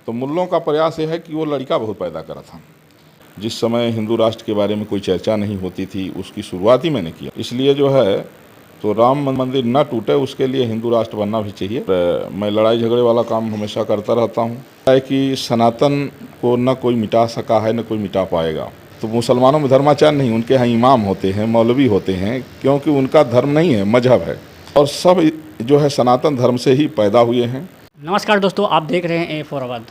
तो मुल्लों का प्रयास ये है कि वो लड़का बहुत पैदा करा था। जिस समय हिंदू राष्ट्र के बारे में कोई चर्चा नहीं होती थी, उसकी शुरुआत ही मैंने किया। इसलिए जो है तो राम मंदिर न टूटे, उसके लिए हिंदू राष्ट्र बनना भी चाहिए। मैं लड़ाई झगड़े वाला काम हमेशा करता रहता हूँ। है कि सनातन को न कोई मिटा सका है, न कोई मिटा पाएगा। तो मुसलमानों में धर्माचार्य नहीं, उनके यहाँ इमाम होते हैं, मौलवी होते हैं, क्योंकि उनका धर्म नहीं है, मजहब है। और सब जो है सनातन धर्म से ही पैदा हुए हैं। नमस्कार दोस्तों, आप देख रहे हैं A4 अवध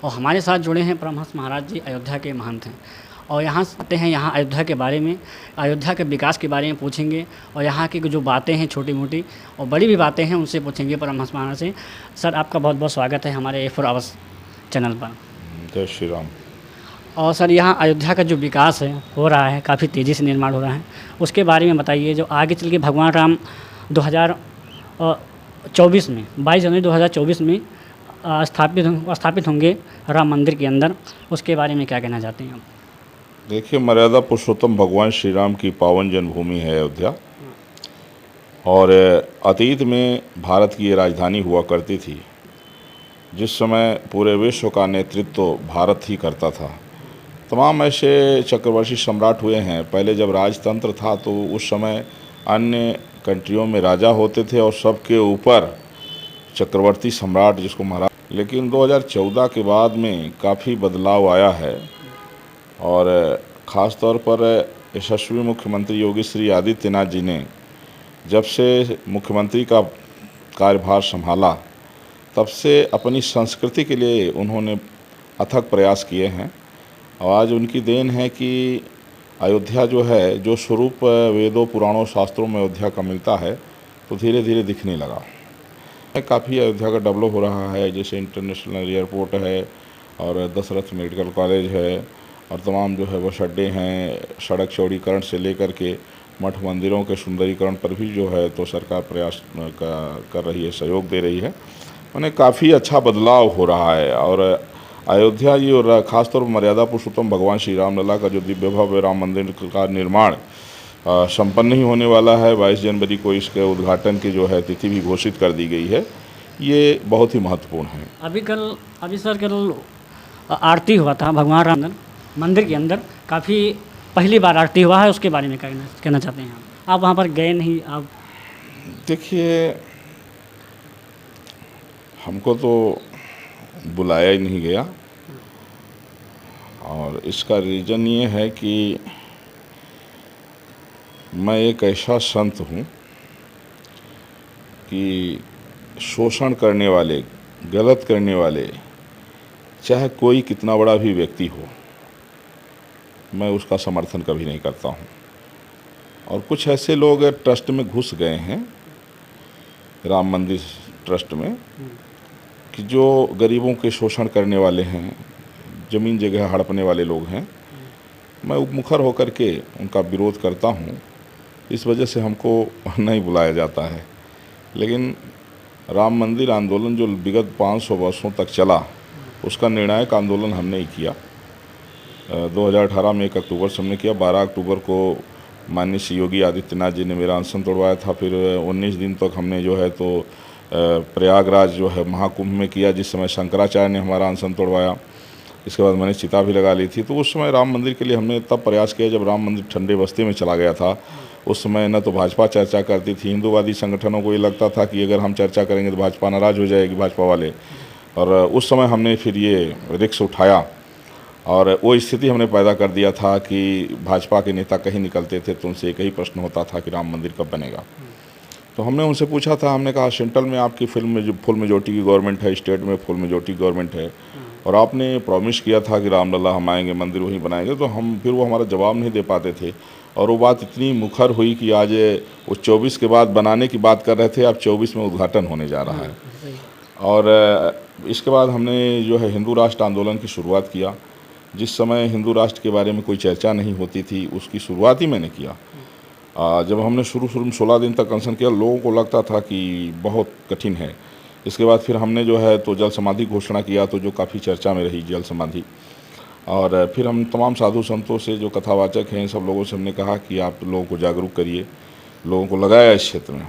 और हमारे साथ जुड़े हैं परमहंस महाराज जी, अयोध्या के महंत हैं। और यहाँ आते हैं, यहाँ अयोध्या के बारे में, अयोध्या के विकास के बारे में पूछेंगे और यहाँ की जो बातें हैं छोटी मोटी और बड़ी भी बातें हैं उनसे पूछेंगे परमहंस महाराज से। सर, आपका बहुत बहुत स्वागत है हमारे A4 अवध चैनल पर। जय श्री राम। और सर, यहाँ अयोध्या का जो विकास है हो रहा है, काफ़ी तेज़ी से निर्माण हो रहा है, उसके बारे में बताइए। जो आगे चल के भगवान राम 2024 में 22 जनवरी 2024 में स्थापित होंगे राम मंदिर के अंदर, उसके बारे में क्या कहना चाहते हैं आप? देखिए, मर्यादा पुरुषोत्तम भगवान श्री राम की पावन जन्मभूमि है अयोध्या। और अतीत में भारत की ये राजधानी हुआ करती थी। जिस समय पूरे विश्व का नेतृत्व भारत ही करता था। तमाम ऐसे चक्रवर्ती सम्राट हुए हैं। पहले जब राजतंत्र था तो उस समय अन्य कंट्रियों में राजा होते थे और सबके ऊपर चक्रवर्ती सम्राट, जिसको महाराज। लेकिन 2014 के बाद में काफ़ी बदलाव आया है। और ख़ास तौर पर यशस्वी मुख्यमंत्री योगी श्री आदित्यनाथ जी ने जब से मुख्यमंत्री का कार्यभार संभाला, तब से अपनी संस्कृति के लिए उन्होंने अथक प्रयास किए हैं। और आज उनकी देन है कि अयोध्या जो है, जो स्वरूप वेदों पुराणों शास्त्रों में अयोध्या का मिलता है, तो धीरे धीरे दिखने लगा। काफ़ी अयोध्या का डेवलप हो रहा है। जैसे इंटरनेशनल एयरपोर्ट है और दशरथ मेडिकल कॉलेज है और तमाम जो है बस अड्डे हैं। सड़क चौड़ीकरण से लेकर के मठ मंदिरों के सुंदरीकरण पर भी जो है तो सरकार प्रयास कर रही है, सहयोग दे रही है। उन्हें काफ़ी अच्छा बदलाव हो रहा है। और अयोध्या जी और ख़ासतौर पर मर्यादा पुरुषोत्तम भगवान श्री राम लला का जो दिव्य भव्य राम मंदिर का निर्माण संपन्न ही होने वाला है। 22 जनवरी को इसके उद्घाटन की जो है तिथि भी घोषित कर दी गई है। ये बहुत ही महत्वपूर्ण है। अभी सर कल आरती हुआ था भगवान राम मंदिर के अंदर, काफ़ी पहली बार आरती हुआ है, उसके बारे में कहना चाहते हैं आप वहाँ पर गए नहीं आप? देखिए, हमको तो बुलाया ही नहीं गया। और इसका रीज़न ये है कि मैं एक ऐसा संत हूँ कि शोषण करने वाले, गलत करने वाले, चाहे कोई कितना बड़ा भी व्यक्ति हो, मैं उसका समर्थन कभी नहीं करता हूँ। और कुछ ऐसे लोग ट्रस्ट में घुस गए हैं, राम मंदिर ट्रस्ट में, कि जो गरीबों के शोषण करने वाले हैं, ज़मीन जगह हड़पने वाले लोग हैं। मैं उपमुखर होकर के उनका विरोध करता हूँ। इस वजह से हमको नहीं बुलाया जाता है। लेकिन राम मंदिर आंदोलन जो विगत 500 वर्षों तक चला, उसका निर्णायक आंदोलन हमने ही किया। 2018 में 1 अक्टूबर से हमने किया। 12 अक्टूबर को माननीय श्री योगी आदित्यनाथ जी ने मेरा अनशन तोड़वाया था। फिर 19 दिन तक हमने जो है तो प्रयागराज जो है महाकुंभ में किया, जिस समय शंकराचार्य ने हमारा अनशन तोड़वाया। इसके बाद मैंने चिता भी लगा ली थी। तो उस समय राम मंदिर के लिए हमने तब प्रयास किया जब राम मंदिर ठंडे बस्ती में चला गया था। उस समय न तो भाजपा चर्चा करती थी, हिंदूवादी संगठनों को ये लगता था कि अगर हम चर्चा करेंगे तो भाजपा नाराज़ हो जाएगी, भाजपा वाले। और उस समय हमने फिर ये रिस्क उठाया और वो स्थिति हमने पैदा कर दिया था कि भाजपा के नेता कहीं निकलते थे तो उनसे एक ही प्रश्न होता था कि राम मंदिर कब बनेगा। तो हमने उनसे पूछा था, हमने कहा सेंट्रल में आपकी फुल मेजोरिटी की गवर्नमेंट है, स्टेट में फुल मेजोरिटी गवर्नमेंट है, और आपने प्रॉमिस किया था कि रामलला हम आएंगे, मंदिर वहीं बनाएंगे। तो हम फिर वो हमारा जवाब नहीं दे पाते थे। और वो बात इतनी मुखर हुई कि आज वो 24 के बाद बनाने की बात कर रहे थे, अब 24 में उद्घाटन होने जा रहा है। और इसके बाद हमने जो है हिंदू राष्ट्र आंदोलन की शुरुआत किया। जिस समय हिंदू राष्ट्र के बारे में कोई चर्चा नहीं होती थी, उसकी शुरुआत ही मैंने किया। जब हमने शुरू में 16 दिन तक अनशन किया, लोगों को लगता था कि बहुत कठिन है। इसके बाद फिर हमने जो है तो जल समाधि घोषणा किया, तो जो काफ़ी चर्चा में रही जल समाधि। और फिर हम तमाम साधु संतों से, जो कथावाचक हैं, सब लोगों से हमने कहा कि आप लोगों को जागरूक करिए, लोगों को लगाया इस क्षेत्र में।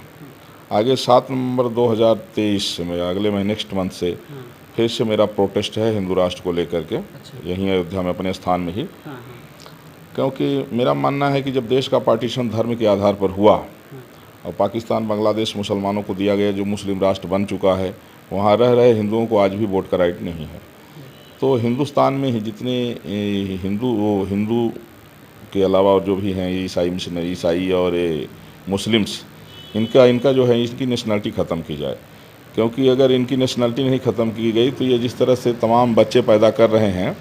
आगे 7 नवंबर 2023 में, अगले महीने नेक्स्ट मंथ से फिर से मेरा प्रोटेस्ट है हिंदू राष्ट्र को लेकर के, यहीं अयोध्या में अपने स्थान में ही। हाँ हाँ क्योंकि मेरा मानना है कि जब देश का पार्टीशन धर्म के आधार पर हुआ और पाकिस्तान बांग्लादेश मुसलमानों को दिया गया, जो मुस्लिम राष्ट्र बन चुका है, वहाँ रह रहे हिंदुओं को आज भी वोट का राइट नहीं है। तो हिंदुस्तान में ही जितने हिंदू के अलावा और जो भी हैं, ईसाई और मुस्लिम्स, इनका जो है, इनकी नेशनलिटी ख़त्म की जाए। क्योंकि अगर इनकी नेशनलिटी नहीं ख़त्म की गई तो ये जिस तरह से तमाम बच्चे पैदा कर रहे हैं,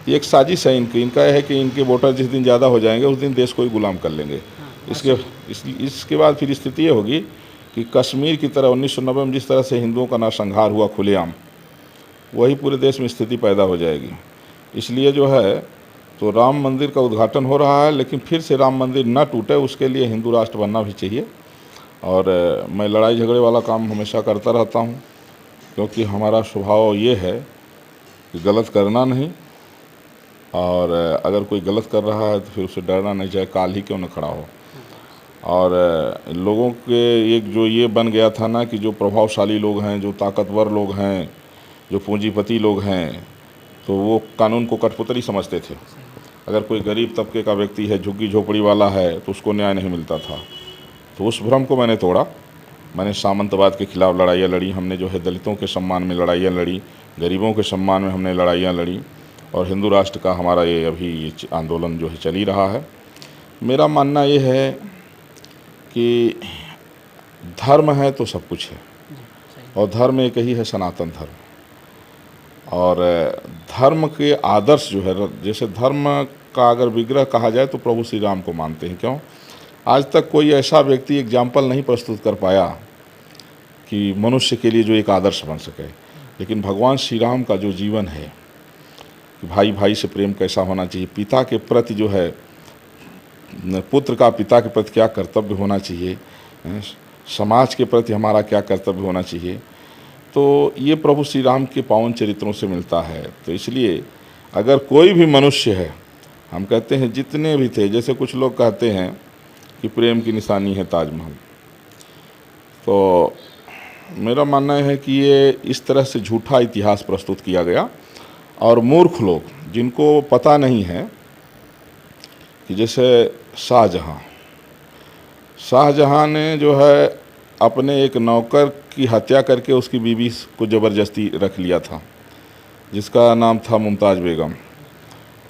ये एक साजिश है इनका है कि इनके वोटर जिस दिन ज़्यादा हो जाएंगे उस दिन देश को ही गुलाम कर लेंगे। इसके बाद फिर स्थिति ये होगी कि कश्मीर की तरह 1990 में जिस तरह से हिंदुओं का नरसंहार हुआ खुलेआम, वही पूरे देश में स्थिति पैदा हो जाएगी। इसलिए जो है तो राम मंदिर का उद्घाटन हो रहा है, लेकिन फिर से राम मंदिर न टूटे उसके लिए हिंदू राष्ट्र बनना भी चाहिए। और मैं लड़ाई झगड़े वाला काम हमेशा करता रहता हूँ, क्योंकि हमारा स्वभाव ये है कि गलत करना नहीं, और अगर कोई गलत कर रहा है तो फिर उसे डरना नहीं, चाहे काल ही क्यों न खड़ा हो। और लोगों के एक जो ये बन गया था ना कि जो प्रभावशाली लोग हैं, जो ताकतवर लोग हैं, जो पूंजीपति लोग हैं, तो वो कानून को कठपुतली समझते थे। अगर कोई गरीब तबके का व्यक्ति है, झुग्गी झोपड़ी वाला है, तो उसको न्याय नहीं मिलता था। तो उस भ्रम को मैंने तोड़ा। मैंने सामंतवाद के खिलाफ़ लड़ाइयाँ लड़ी, हमने जो है दलितों के सम्मान में लड़ाइयाँ लड़ी, गरीबों के सम्मान में हमने लड़ाइयाँ लड़ी, और हिंदू राष्ट्र का हमारा ये अभी आंदोलन जो है चल ही रहा है। मेरा मानना ये है कि धर्म है तो सब कुछ है, और धर्म एक ही है, सनातन धर्म। और धर्म के आदर्श जो है, जैसे धर्म का अगर विग्रह कहा जाए तो प्रभु श्री राम को मानते हैं। क्यों? आज तक कोई ऐसा व्यक्ति एग्जाम्पल नहीं प्रस्तुत कर पाया कि मनुष्य के लिए जो एक आदर्श बन सके। लेकिन भगवान श्री राम का जो जीवन है कि भाई भाई से प्रेम कैसा होना चाहिए, पिता के प्रति जो है, पुत्र का पिता के प्रति क्या कर्तव्य होना चाहिए, समाज के प्रति हमारा क्या कर्तव्य होना चाहिए, तो ये प्रभु श्री राम के पावन चरित्रों से मिलता है। तो इसलिए अगर कोई भी मनुष्य है, हम कहते हैं जितने भी थे, जैसे कुछ लोग कहते हैं कि प्रेम की निशानी है ताजमहल, तो मेरा मानना है कि ये इस तरह से झूठा इतिहास प्रस्तुत किया गया। और मूर्ख लोग जिनको पता नहीं है कि जैसे शाहजहाँ ने जो है अपने एक नौकर की हत्या करके उसकी बीवी को ज़बरदस्ती रख लिया था, जिसका नाम था मुमताज़ बेगम।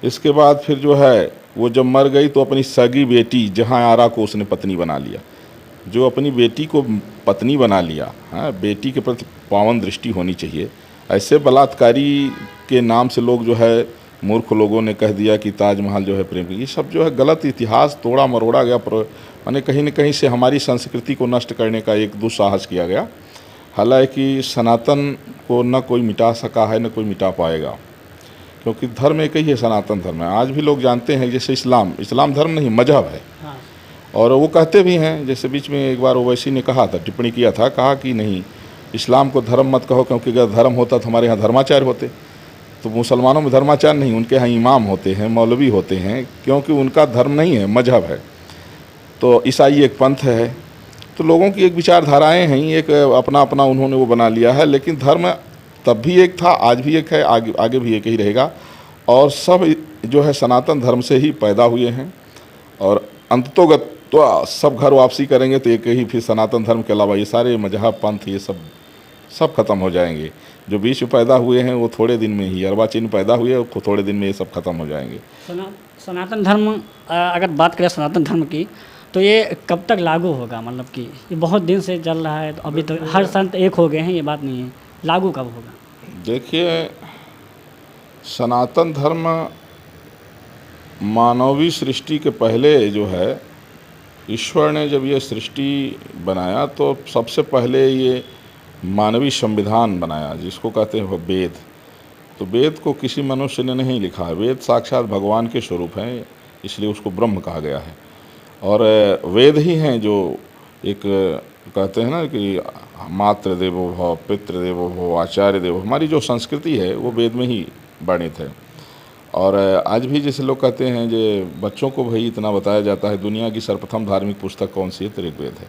इसके बाद फिर जो है वो जब मर गई तो अपनी सगी बेटी जहाँ आरा को उसने पत्नी बना लिया। जो अपनी बेटी को पत्नी बना लिया, हाँ, बेटी के प्रति पावन दृष्टि होनी चाहिए। ऐसे बलात्कारी के नाम से लोग जो है, मूर्ख लोगों ने कह दिया कि ताजमहल जो है प्रेम की, ये सब जो है गलत इतिहास तोड़ा मरोड़ा गया। माने कहीं न कहीं से हमारी संस्कृति को नष्ट करने का एक दुस्साहस किया गया। हालांकि सनातन को न कोई मिटा सका है, न कोई मिटा पाएगा, क्योंकि धर्म एक ही है, सनातन धर्म है। आज भी लोग जानते हैं, जैसे इस्लाम धर्म नहीं, मजहब है। हाँ। और वो कहते भी हैं, जैसे बीच में एक बार ओवैसी ने कहा था, टिप्पणी किया था, कहा कि नहीं, इस्लाम को धर्म मत कहो, क्योंकि अगर धर्म होता तो हमारे यहाँ धर्माचार्य होते। तो मुसलमानों में धर्माचार्य नहीं, उनके यहाँ इमाम होते हैं, मौलवी होते हैं, क्योंकि उनका धर्म नहीं है, मजहब है। तो ईसाई एक पंथ है। तो लोगों की एक विचारधाराएँ हैं, एक अपना अपना उन्होंने वो बना लिया है। लेकिन धर्म तब भी एक था, आज भी एक है, आगे भी एक ही रहेगा। और सब जो है सनातन धर्म से ही पैदा हुए हैं, और अंततोगत तो सब घर वापसी करेंगे तो एक ही फिर सनातन धर्म के अलावा ये सारे मजहब पंथ ये सब खत्म हो जाएंगे। जो बीच में पैदा हुए हैं वो थोड़े दिन में ही, अर्वाचीन पैदा हुए, वो थोड़े दिन में ये सब खत्म हो जाएंगे। सनातन धर्म, अगर बात करें सनातन धर्म की, तो ये कब तक लागू होगा? मतलब कि ये बहुत दिन से चल रहा है, तो अभी तो हर संत एक हो गए हैं, ये बात नहीं है, लागू कब होगा? देखिए, सनातन धर्म मानवीय सृष्टि के पहले जो है, ईश्वर ने जब ये सृष्टि बनाया तो सबसे पहले ये मानवीय संविधान बनाया, जिसको कहते हैं वेद। तो वेद को किसी मनुष्य ने नहीं लिखा है, वेद साक्षात भगवान के स्वरूप हैं, इसलिए उसको ब्रह्म कहा गया है। और वेद ही हैं जो एक कहते हैं ना कि मातृ देवो भव, पितृ देवो भव, आचार्य देवो, हमारी जो संस्कृति है वो वेद में ही वर्णित है। और आज भी जैसे लोग कहते हैं जो बच्चों को भाई इतना बताया जाता है, दुनिया की सर्वप्रथम धार्मिक पुस्तक कौन सी है? तो ऋग्वेद है।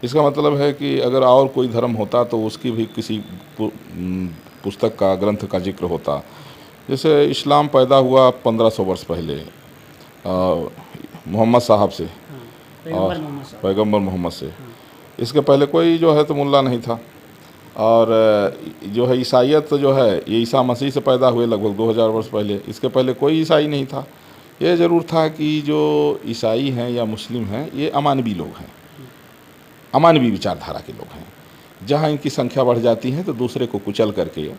इसका मतलब है कि अगर और कोई धर्म होता तो उसकी भी किसी पुस्तक का, ग्रंथ का जिक्र होता। जैसे इस्लाम पैदा हुआ 1500 वर्ष पहले मोहम्मद साहब से, और पैगंबर मोहम्मद साहब। पैगंबर मोहम्मद से। इसके पहले कोई जो है तो मुल्ला नहीं था। और जो है ईसाइयत जो है ये ईसा मसीह से पैदा हुए लगभग 2000 वर्ष पहले। इसके पहले कोई ईसाई नहीं था। ये ज़रूर था कि जो ईसाई हैं या मुस्लिम हैं ये अमानवी लोग हैं, अमानवी विचारधारा के लोग हैं। जहाँ इनकी संख्या बढ़ जाती है तो दूसरे को कुचल करके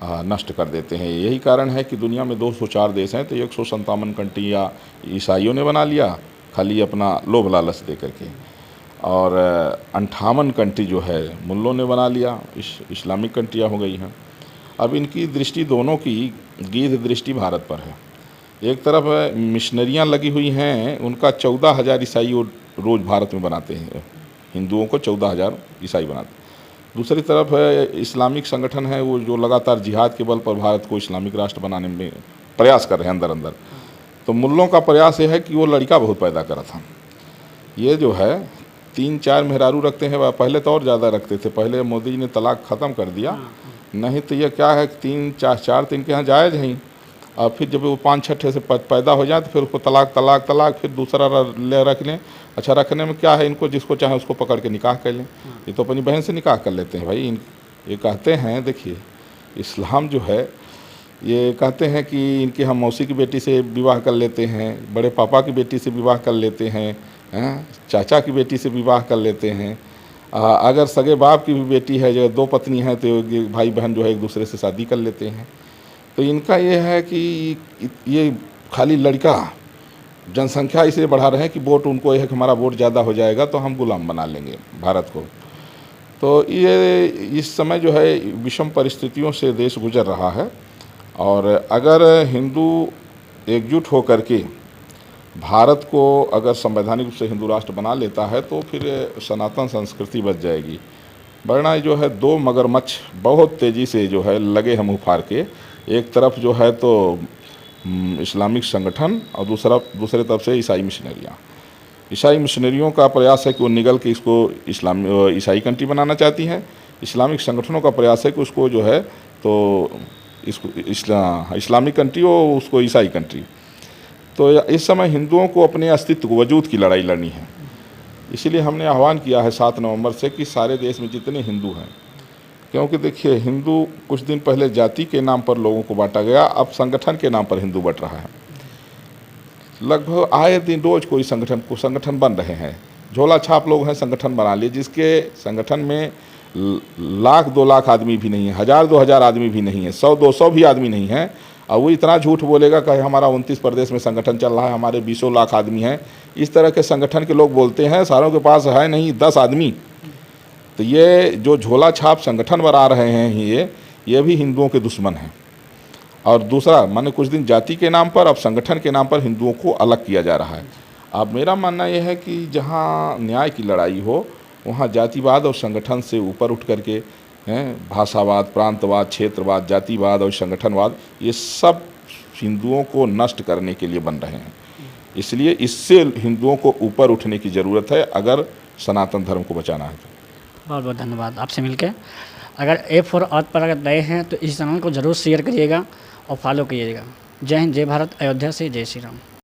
नष्ट कर देते हैं। यही कारण है कि दुनिया में 204 देश हैं तो 157 कंट्री या ईसाइयों ने बना लिया, खाली अपना लोभ लालच दे करके। और 58 कंट्री जो है मुल्लों ने बना लिया, इस्लामिक कंट्रियाँ हो गई हैं। अब इनकी दृष्टि दोनों की गीध दृष्टि भारत पर है। एक तरफ मिशनरियाँ लगी हुई हैं, उनका 14,000 ईसाई रोज़ भारत में बनाते हैं, हिंदुओं को 14,000 ईसाई बनाते। दूसरी तरफ इस्लामिक संगठन है वो जो लगातार जिहाद के बल पर भारत को इस्लामिक राष्ट्र बनाने में प्रयास कर रहे हैं अंदर अंदर। तो मुल्लों का प्रयास ये है कि वो लड़का बहुत पैदा करा था। ये जो है 3-4 मेहरारू रखते हैं, पहले तो और ज़्यादा रखते थे। पहले मोदी जी ने तलाक ख़त्म कर दिया, नहीं तो ये क्या है 3-4 तो इनके यहाँ जायज़ हैं। और फिर जब वो 5-6 से पैदा हो जाए तो फिर उसको तलाक फिर दूसरा रख लें। अच्छा, रखने में क्या है, इनको जिसको चाहे उसको पकड़ के निकाह कर लें। ये तो अपनी बहन से निकाह कर लेते हैं भाई। ये कहते हैं, देखिए इस्लाम जो है ये कहते हैं कि इनकी हम मौसी की बेटी से विवाह कर लेते हैं, बड़े पापा की बेटी से विवाह कर लेते हैं, चाचा की बेटी से विवाह कर लेते हैं। अगर सगे बाप की भी बेटी है, जो 2 पत्नी हैं, तो भाई बहन जो है एक दूसरे से शादी कर लेते हैं। तो इनका ये है कि ये खाली लड़का जनसंख्या इसलिए बढ़ा रहे हैं कि वोट उनको ये है कि हमारा वोट ज़्यादा हो जाएगा तो हम गुलाम बना लेंगे भारत को। तो ये इस समय जो है विषम परिस्थितियों से देश गुजर रहा है। और अगर हिंदू एकजुट हो करके भारत को अगर संवैधानिक रूप से हिंदू राष्ट्र बना लेता है तो फिर सनातन संस्कृति बच जाएगी। वरना जो है 2 मगरमच्छ बहुत तेज़ी से जो है लगे हैं मुँह फाड़ के। एक तरफ जो है तो इस्लामिक संगठन और दूसरे तरफ से ईसाई मिशनरियाँ। ईसाई मिशनरियों का प्रयास है कि वो निगल के इसको ईसाई कंट्री बनाना चाहती हैं। इस्लामिक संगठनों का प्रयास है कि उसको जो है तो इसको इस्लामिक कंट्री और उसको ईसाई कंट्री। तो इस समय हिंदुओं को अपने अस्तित्व को, वजूद की लड़ाई लड़नी है। इसीलिए हमने आह्वान किया है 7 नवंबर से कि सारे देश में जितने हिंदू हैं, क्योंकि देखिए हिंदू कुछ दिन पहले जाति के नाम पर लोगों को बांटा गया, अब संगठन के नाम पर हिंदू बट रहा है। लगभग आए दिन रोज कोई संगठन बन रहे हैं। झोला छाप लोग हैं, संगठन बना लिए, जिसके संगठन में 1,00,000-2 लाख आदमी भी नहीं है, 1,000-2,000 आदमी भी नहीं है, 100-200 भी आदमी नहीं है। और वो इतना झूठ बोलेगा कि हमारा 29 प्रदेश में संगठन चल रहा है, हमारे 20 लाख आदमी हैं। इस तरह के संगठन के लोग बोलते हैं, सारों के पास है नहीं 10 आदमी। तो ये जो झोला छाप संगठन बना रहे हैं ये भी हिंदुओं के दुश्मन हैं। और दूसरा, माने कुछ दिन जाति के नाम पर, अब संगठन के नाम पर हिंदुओं को अलग किया जा रहा है। अब मेरा मानना यह है कि जहाँ न्याय की लड़ाई हो वहाँ जातिवाद और संगठन से ऊपर उठ करके भाषावाद, प्रांतवाद, क्षेत्रवाद, जातिवाद और संगठनवाद, ये सब हिंदुओं को नष्ट करने के लिए बन रहे हैं। इसलिए इससे हिंदुओं को ऊपर उठने की ज़रूरत है अगर सनातन धर्म को बचाना है। बहुत बहुत धन्यवाद आपसे मिलकर। अगर A4 अर्थ पर अगर नए हैं तो इस चैनल को ज़रूर शेयर करिएगा और फॉलो कीजिएगा। जय हिंद, जय भारत, अयोध्या से जय श्री राम।